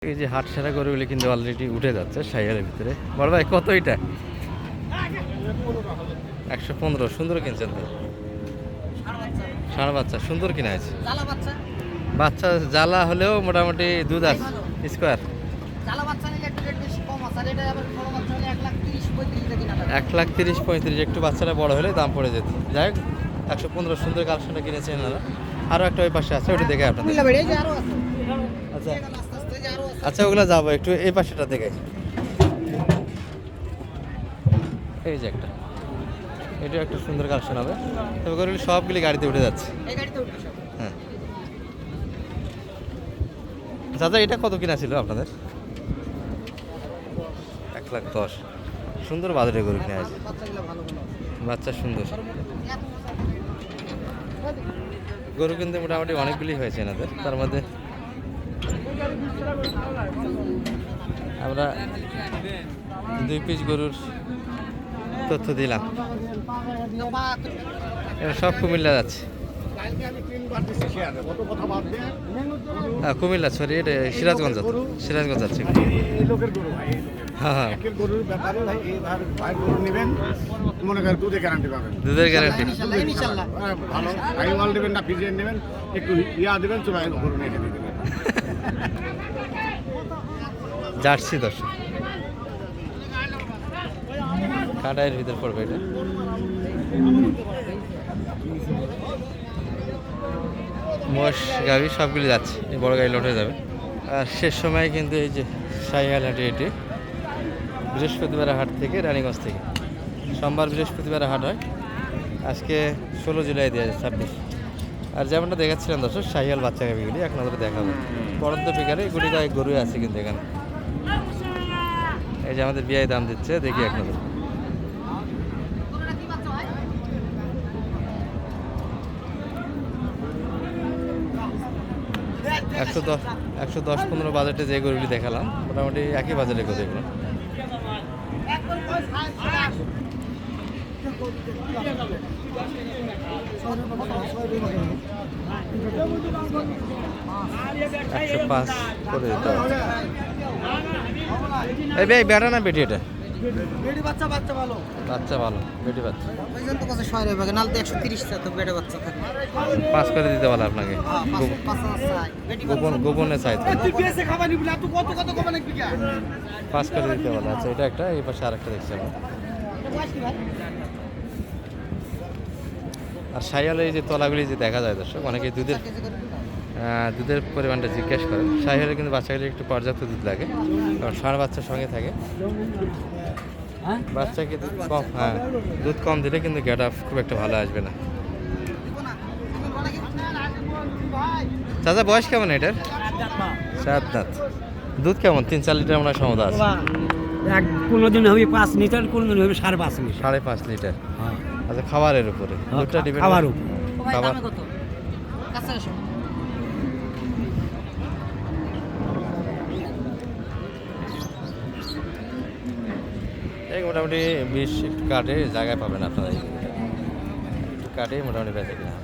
এই যে হাট সারা গরুগুলি কিন্তু অলরেডি উঠে যাচ্ছে শাহিওয়ালের ভিতরে। বড় ভাই কত এটা? 115। সুন্দর কিনছেন তো, ষাঁড় বাচ্চা সুন্দর কিনা আছে। বাচ্চা জ্বালা হলেও মোটামুটি দুধ আছে স্কোয়ার। 1,30,35,000 একটু বাচ্চাটা বড় হলে দাম পড়ে যেত। যাই হোক 115 সুন্দর কালেকশনটা কিনেছেন এনারা। আরও একটা ওই পাশে আছে, ওটা দেখে আপনাদের। আচ্ছা আচ্ছা, ওগুলো যাবো একটু এই পাশেটা দেখে। এই যে একটা, এটা একটা সুন্দর কালেকশন হবে। তবে করে সবগুলি গাড়িতে উঠে যাচ্ছে। হ্যাঁ দাদা, এটা কত কিনা ছিল আপনাদের? 1,10,000। সুন্দর বাজারে গরু কিনা আছে, বাচ্চা সুন্দর গরু কিন্তু মোটামুটি অনেকগুলি হয়েছে এনাদের। তার মধ্যে আমরা 2 পিস গরুর তথ্য দিলাম। এরা সব কুমিল্লা যাচ্ছে। হ্যাঁ কুমিল্লা, সরি এটা সিরাজগঞ্জ যাচ্ছে। হ্যাঁ হ্যাঁ, দুধের গ্যারান্টি। জার্সি দর্শক, কাটাইয়ের ভিতর পড়বে এটা। মোষ গাড়ি সবগুলি যাচ্ছে, এই বড় গাড়ি লটে যাবে। আর শেষ সময় কিন্তু এই যে শাহিওয়াল হাটে, এটি বৃহস্পতিবার হাট থেকে, রানীগঞ্জ থেকে। সোমবার বৃহস্পতিবার হাট হয়। আজকে 16 জুলাই 2026। আর যেমনটা দেখাচ্ছিলাম দর্শক, শাহিওয়াল বাচ্চা গাভিগুলি এক নজরে দেখাবো। পরন্ত বিকালে গুটি কয়েক গরুই আছে কিন্তু এখানে। এই যে আমাদের বিআই দাম দিচ্ছে, দেখি এক নজর। একশো দশ 15 বাজেটে যে গরুগুলি দেখালাম মোটামুটি একই বাজারে গরু এগুলো। $105 করে দিতে হবে। এই ভাই বেটা না বেটি? এটা বাচ্চা ভালো, বেটি বাচ্চা। 5 করে দিতে বলে আপনাকে, গোপনে চাই 5 করে দিতে বলে। আচ্ছা এটা একটা, এই পাশে আরেকটা দেখছি আমরা। আর শাহিওয়ালের এই যে তলাগুলি যে দেখা যায় দর্শক, অনেকে দুধের পরিমাণটা জিজ্ঞেস করেন। শাহিওয়ালের কিন্তু বাচ্চাগুলি একটু পর্যাপ্ত দুধ লাগে, কারণ ষাঁড় বাচ্চার সঙ্গে থাকে। বাচ্চাকে দুধ কম, হ্যাঁ দুধ কম দিলে কিন্তু গেট আপ খুব একটা ভালো আসবে না। চাচা বয়স কেমন এটার? 7 দাঁত। দুধ কেমন? 3-4 লিটার মনে হয় সমতা আছে। কোনো দিন হবে 5 লিটার, কোনো দিন হবে 5.5 লিটার। 5.5 লিটার। আচ্ছা, খাবারের উপরে দুধটা ডিপেন্ড। খাবার উপর খাবার। এই মোটামুটি 20 একটু কাটে জায়গায় পাবেন আপনারা, একটু কাটে মোটামুটি বেঁচে কিনা।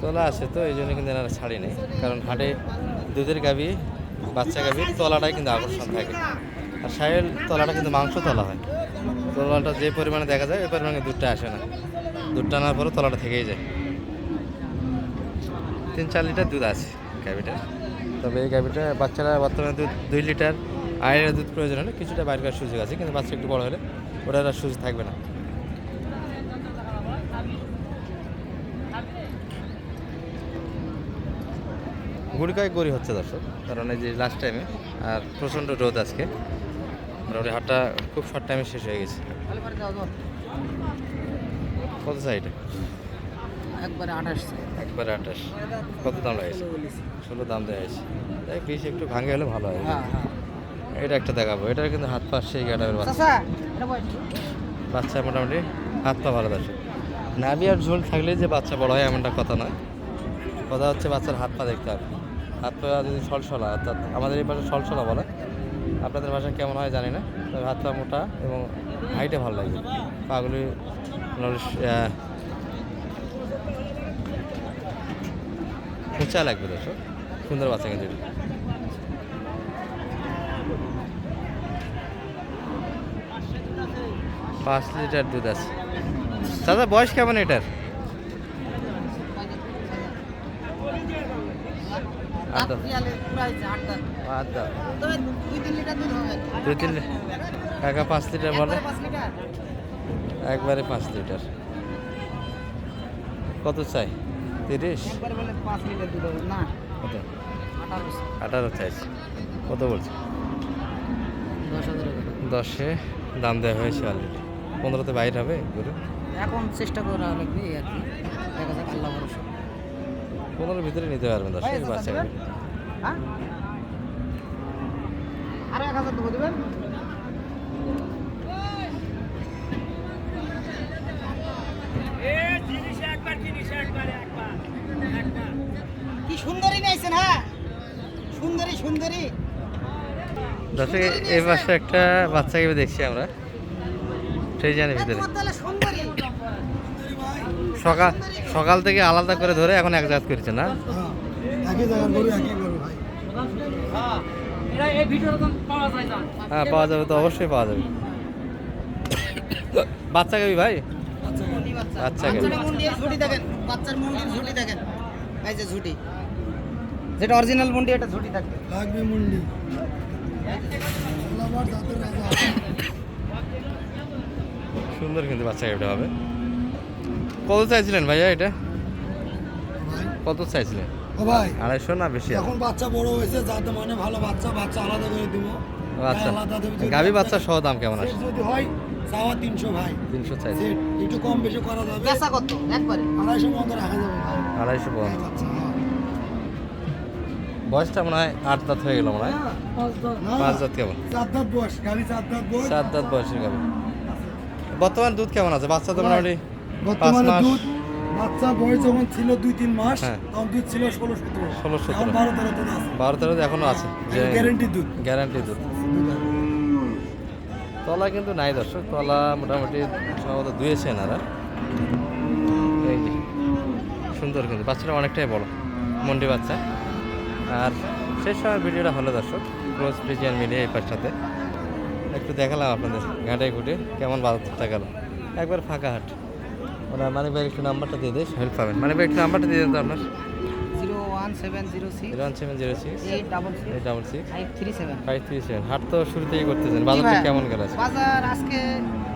তলা আছে তো এই জন্য কিন্তু এনারা ছাড়ি নেই, কারণ হাটে দুধের গাভী, বাচ্চা গাভীর তলাটাই কিন্তু আকর্ষণ থাকে। আর শাহিওয়াল তলাটা কিন্তু মাংস তলা হয়। তলাটা যে পরিমাণে দেখা যায় ওই পরিমাণে দুধটা আসে না। দুধটা আনার পরও তলাটা থেকেই যায়। 3-4 লিটার দুধ আছে গাভীটার। তবে এই গাভীটা বাচ্চারা বর্তমানে দুধ 2 লিটার, আয়ের দুধ প্রয়োজন হলে কিছুটা বাইর করার সুযোগ আছে, কিন্তু বাচ্চা একটু বড় হলে ওটার আর সুযোগ থাকবে না। গুড়ি কয়েক গড়ি হচ্ছে দর্শক, কারণ এই যে লাস্ট টাইমে আর প্রচণ্ড রোদ আজকে, মোটামুটি হাটটা খুব শর্ট টাইমে শেষ হয়ে গেছে। কত চাই এটা? একবারে 28। কত দাম লাগেছে? 16 দাম দেওয়া হয়েছে। তাই বেশি একটু ভাঙে হলে ভালো হয়। এটা একটা দেখাবো, এটার কিন্তু হাত পা সেই গাটাবের বাচ্চা মোটামুটি হাত পা ভালো দর্শক। নাভি আর ঝোল থাকলে যে বাচ্চা বড় হয় এমনটা কথা নয়, কথা হচ্ছে বাচ্চার হাত পা দেখতে হবে। হাত পা যদি সলসলা, অর্থাৎ আমাদের এই পাশে সলসলা বলে, আপনাদের ভাষায় কেমন হয় জানি না, তবে হাত পা মোটা এবং হাইটে ভালো লাগবে। পাগুলি উঁচা লাগবে দর্শক, সুন্দর বাচ্চা কিন্তু। 5 লিটার দুধ আছে। দাদা বয়স কেমন এটার? আট দাঁত। আট দাঁত। 2-3 লিটার কাকা 5 লিটার বলে, একবারে 5 লিটার। কত চাই? 30? কত? 18 চাইছে। কত বলছে? 10-এ দাম দেওয়া হয়েছে অলরেডি। 15-তে বাইর হবে গরু। এখন চেষ্টা করা লাগবে আর কি, দেখা যাক আল্লাহ ভরসা। 15-এর ভিতরে নিতে পারবেন দর্শক বাচ্চা গাভী। আরো 1000 দেবো দিবেন। কি সুন্দরী নাইছেন, হ্যাঁ সুন্দরী সুন্দরী। দর্শক এই পাশে একটা বাচ্চা গাভী দেখছি আমরা সেই জানের ভিতরে। সুন্দরী সকাল সকাল থেকে আলাদা করে ধরে এখন এক জাত করেছে না? একই জায়গার গরু একই গরু ভাই। হ্যাঁ পাওয়া যাবে তো, অবশ্যই পাওয়া যাবে। বাচ্চা গাভী ভাই, বাচ্চা গাভী। মুন্ডির ঝুটি দেখেন, বাচ্চার মুন্ডির ঝুটি দেখেন, এই যে ঝুটি, যেটা অরিজিনাল মুন্ডি এটা ঝুটি থাকবে, লাগবে মুন্ডি। সুন্দর কিন্তু বাচ্চা গাভীটা হবে। কত চাইছিলেন ভাইয়া এটা? কত চাইছিলেন? ও ভাই 250 না বেশি? এখন বাচ্চা বড় হয়েছে, যাতে মানে ভালো বাচ্চা, বাচ্চা আলাদা করে দিব। আচ্ছা, গাভী বাচ্চা সহ দাম কেমন আসে? যদি হয় চাওয়া 300 ভাই, 300 চাইছে। একটু কম বেশি করা যাবে। বেচা কত একবারে? 250 পর্যন্ত রাখা যাবে ভাই। 250 পর্যন্ত। বয়সটা মনে হয় 8 দাঁত হয়ে গেল মনে হয়। 5 দাঁত কেমন? 4 দাঁত বয়স, গাভী 4 দাঁত বয়স। 4 দাঁত বয়সের গাভী। বর্তমান দুধ কেমন আছে? বাচ্চা তো মোটামুটি 5 বর্তমানে মাস। দুধ, বাচ্চা বয়স যখন ছিল 2-3 মাস, হ্যাঁ। তখন দুধ ছিল 16-17। 16-17 এখন 12-13 দুধ আছে। 12-13 এখনো আছে, গ্যারান্টি দুধ। গ্যারান্টি দুধ। তলা কিন্তু নাই দর্শক, তলা মোটামুটি সম্ভবত দুয়েছে এনারা। এই যে সুন্দর কিন্তু বাচ্চাটা অনেকটাই বড়, মন্ডি বাচ্চা। আর শেষ সময় ভিডিওটা হলো দর্শক ক্রস ফ্রিজিয়ান মিলিয়ে এই পাশটাতে একটু দেখালাম আপনাদের ঘাটে ঘুটে কেমন বাজারটা গেল। একবার ফাঁকা হাট। ওরা মানে ভাই একটু নাম্বারটা দিয়ে দেয়, হেল্প পাবেন। মানে ভাই একটু নাম্বারটা দিয়ে দেন তো আপনার। 01706 01706 866 537। 537। হাট তো শুরুতেই করতেছেন, বাজারটা কেমন গেল আজকে? বাজার আজকে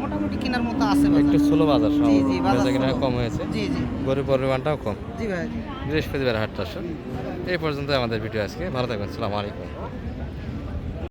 মোটামুটি কেনার মতো আছে একটু স্লো বাজার, জি, সম্ভবত জি, বাজার বেচা কেনা slow। কম হয়েছে, জি জি গরুর পরিমাণটাও কম। জি ভাই। বৃহস্পতিবার হাটটা আসলে এই পর্যন্ত আমাদের ভিডিও আজকে। ভালো থাকবেন, আসসালামু আলাইকুম।